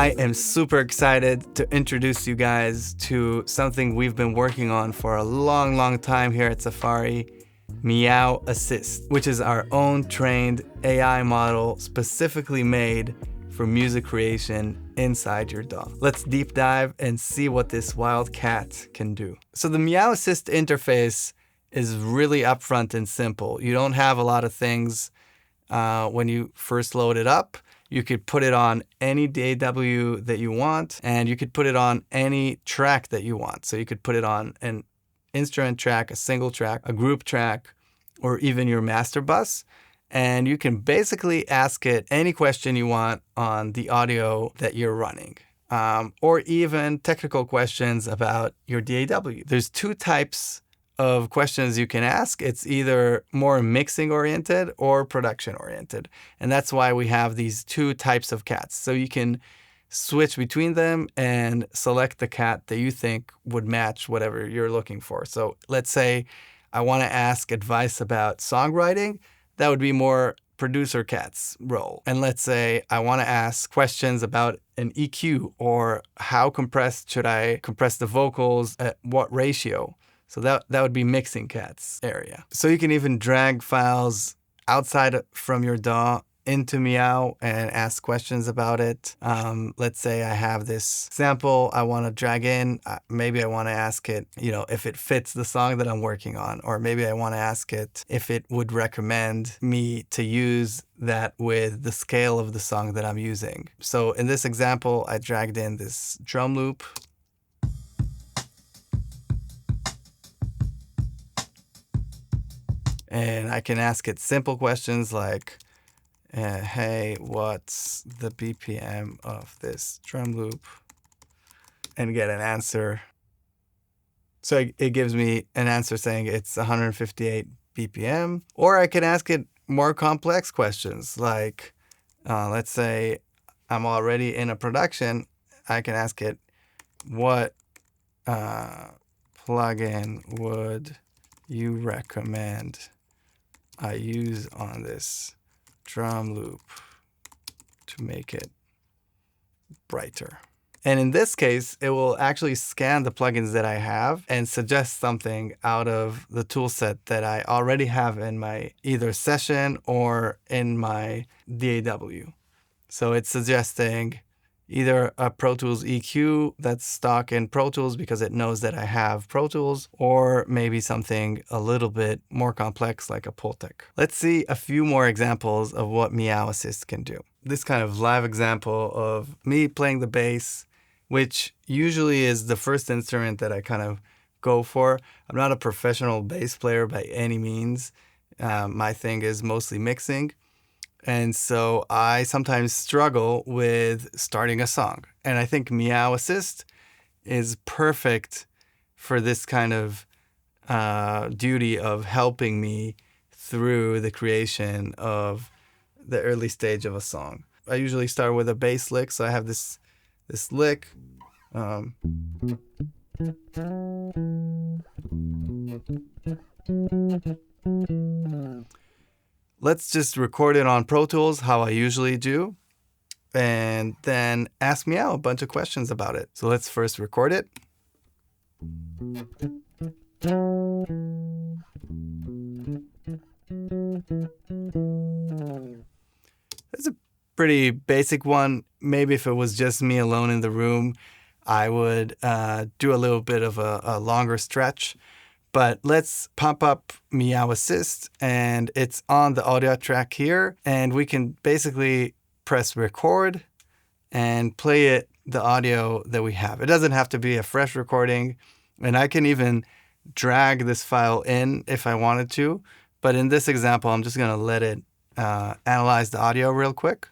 I am super excited to introduce you guys to something we've been working on for a long time here at Safari, Meow Assist, which is our own trained AI model specifically made for music creation inside your DAW. Let's deep dive and see what this wild cat can do. So the Meow Assist interface is really upfront and simple. You don't have a lot of things when you first load it up. You could put it on any DAW that you want, and you could put it on any track that you want. So you could put it on an instrument track, a single track, a group track, or even your master bus. And you can basically ask it any question you want on the audio that you're running, or even technical questions about your DAW. There's two types of questions you can ask. It's either more mixing oriented or production oriented. And that's why we have these two types of cats. So you can switch between them and select the cat that you think would match whatever you're looking for. So let's say I want to ask advice about songwriting. That would be more producer cat's role. And let's say I want to ask questions about an EQ, or how compressed should I compress the vocals at what ratio. So that would be mixing cat's area. So you can even drag files outside from your DAW into Meow and ask questions about it. Let's say I have this sample I want to drag in. Maybe I want to ask it, if it fits the song that I'm working on, or maybe I want to ask it if it would recommend me to use that with the scale of the song that I'm using. So in this example, I dragged in this drum loop. And I can ask it simple questions like, hey, what's the BPM of this drum loop? And get an answer. So it gives me an answer saying it's 158 BPM. Or I can ask it more complex questions like, let's say I'm already in a production. I can ask it, what plugin would you recommend I use on this drum loop to make it brighter? And in this case, it will actually scan the plugins that I have and suggest something out of the tool set that I already have in my either session or in my DAW. So it's suggesting either a Pro Tools EQ that's stock in Pro Tools because it knows that I have Pro Tools, or maybe something a little bit more complex like a Pultec. Let's see a few more examples of what Meow Assist can do. This kind of live example of me playing the bass, which usually is the first instrument that I kind of go for. I'm not a professional bass player by any means. My thing is mostly mixing. And so I sometimes struggle with starting a song. And I think Meow Assist is perfect for this kind of duty of helping me through the creation of the early stage of a song. I usually start with a bass lick. So I have this lick. Let's just record it on Pro Tools how I usually do, and then ask Meow a bunch of questions about it. So let's first record it. It's a pretty basic one. Maybe if it was just me alone in the room, I would do a little bit of a longer stretch. But let's pump up Meow Assist, and it's on the audio track here. And we can basically press record and play the audio that we have. It doesn't have to be a fresh recording. And I can even drag this file in if I wanted to. But in this example, I'm just going to let it analyze the audio real quick.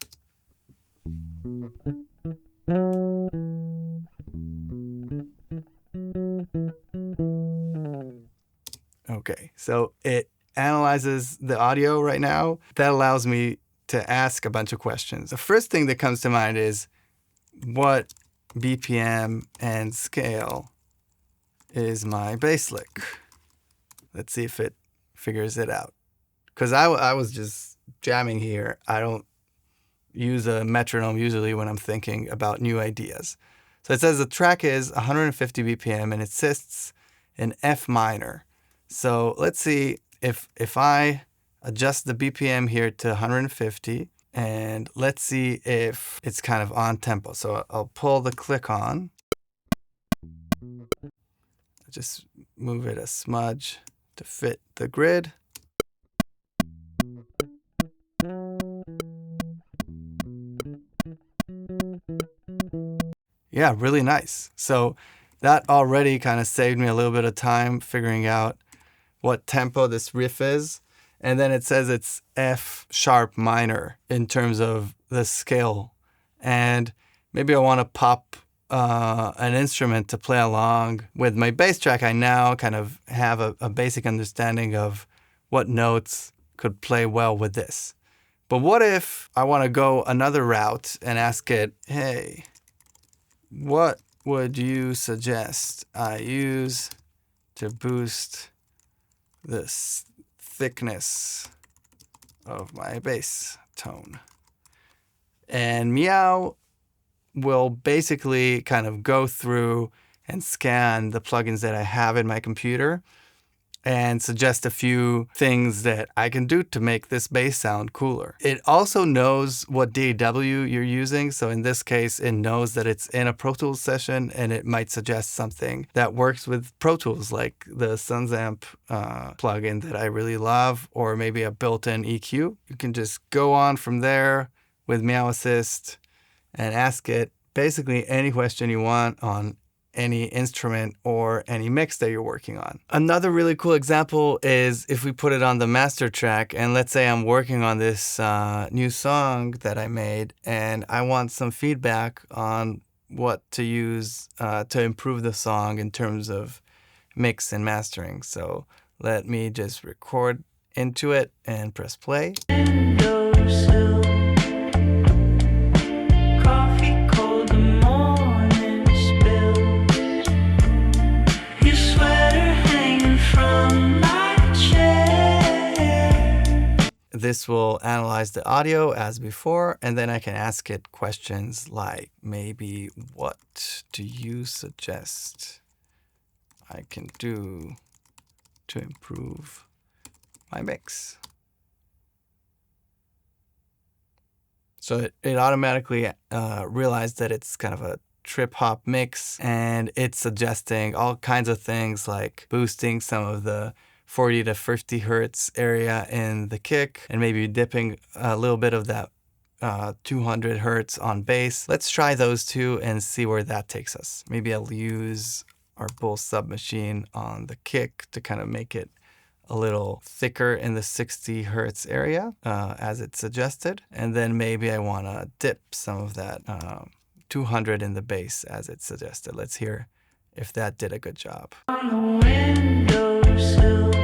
Okay, so it analyzes the audio right now. That allows me to ask a bunch of questions. The first thing that comes to mind is, what BPM and scale is my bass lick? Let's see if it figures it out. Because I was just jamming here. I don't use a metronome usually when I'm thinking about new ideas. So it says the track is 150 BPM and it assists in F minor. So let's see if I adjust the BPM here to 150, and let's see if it's kind of on tempo. So I'll pull the click on. Just move it a smudge to fit the grid. Yeah, really nice. So that already kind of saved me a little bit of time figuring out what tempo this riff is. And then it says it's F sharp minor in terms of the scale. And maybe I want to pop an instrument to play along with my bass track. I now kind of have a basic understanding of what notes could play well with this. But what if I want to go another route and ask it, hey, what would you suggest I use to boost this thickness of my bass tone? And Meow will basically kind of go through and scan the plugins that I have in my computer and suggest a few things that I can do to make this bass sound cooler. It also knows what DAW you're using. So in this case, it knows that it's in a Pro Tools session, and it might suggest something that works with Pro Tools, like the Sunsamp plugin that I really love, or maybe a built-in EQ. You can just go on from there with Meow Assist and ask it basically any question you want on any instrument or any mix that you're working on. Another really cool example is if we put it on the master track, and let's say I'm working on this new song that I made, and I want some feedback on what to use to improve the song in terms of mix and mastering. So let me just record into it and press play. This will analyze the audio as before, and then I can ask it questions like, maybe what do you suggest I can do to improve my mix? So it automatically realized that it's kind of a trip hop mix, and it's suggesting all kinds of things like boosting some of the 40 to 50 hertz area in the kick, and maybe dipping a little bit of that 200 hertz on bass. Let's try those two and see where that takes us. Maybe I'll use our Bull submachine on the kick to kind of make it a little thicker in the 60 hertz area, as it suggested. And then maybe I want to dip some of that 200 in the bass as it suggested. Let's hear if that did a good job. On the windowsill.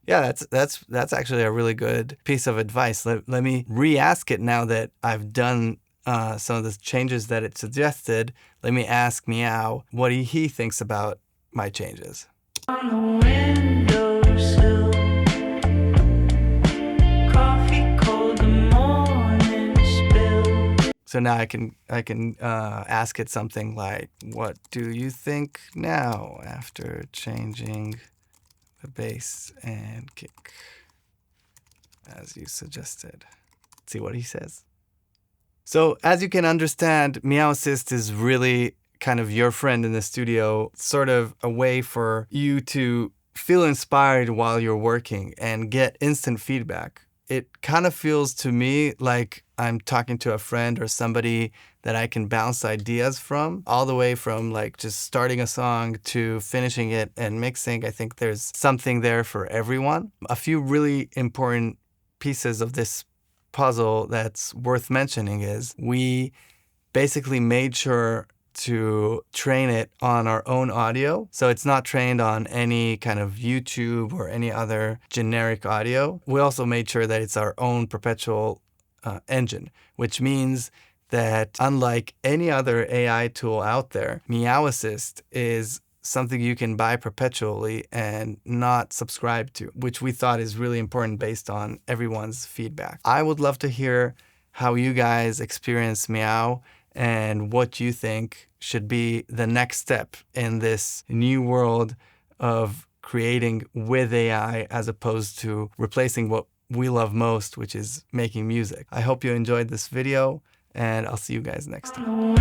Yeah, that's actually a really good piece of advice. Let me re-ask it now that I've done some of the changes that it suggested. Let me ask Meow what he thinks about my changes. On the windowsill, coffee cold, the morning spill. So now I can ask it something like, what do you think now after changing the bass and kick as you suggested? Let's see what he says. So as you can understand, Meow Assist is really kind of your friend in the studio, sort of a way for you to feel inspired while you're working and get instant feedback. It kind of feels to me like I'm talking to a friend or somebody that I can bounce ideas from, all the way from like just starting a song to finishing it and mixing. I think there's something there for everyone. A few really important pieces of this puzzle that's worth mentioning is we basically made sure to train it on our own audio. So it's not trained on any kind of YouTube or any other generic audio. We also made sure that it's our own perpetual engine, which means that unlike any other AI tool out there, Meow Assist is something you can buy perpetually and not subscribe to, which we thought is really important based on everyone's feedback. I would love to hear how you guys experience Meow and what you think should be the next step in this new world of creating with AI as opposed to replacing what we love most, which is making music. I hope you enjoyed this video, and I'll see you guys next time.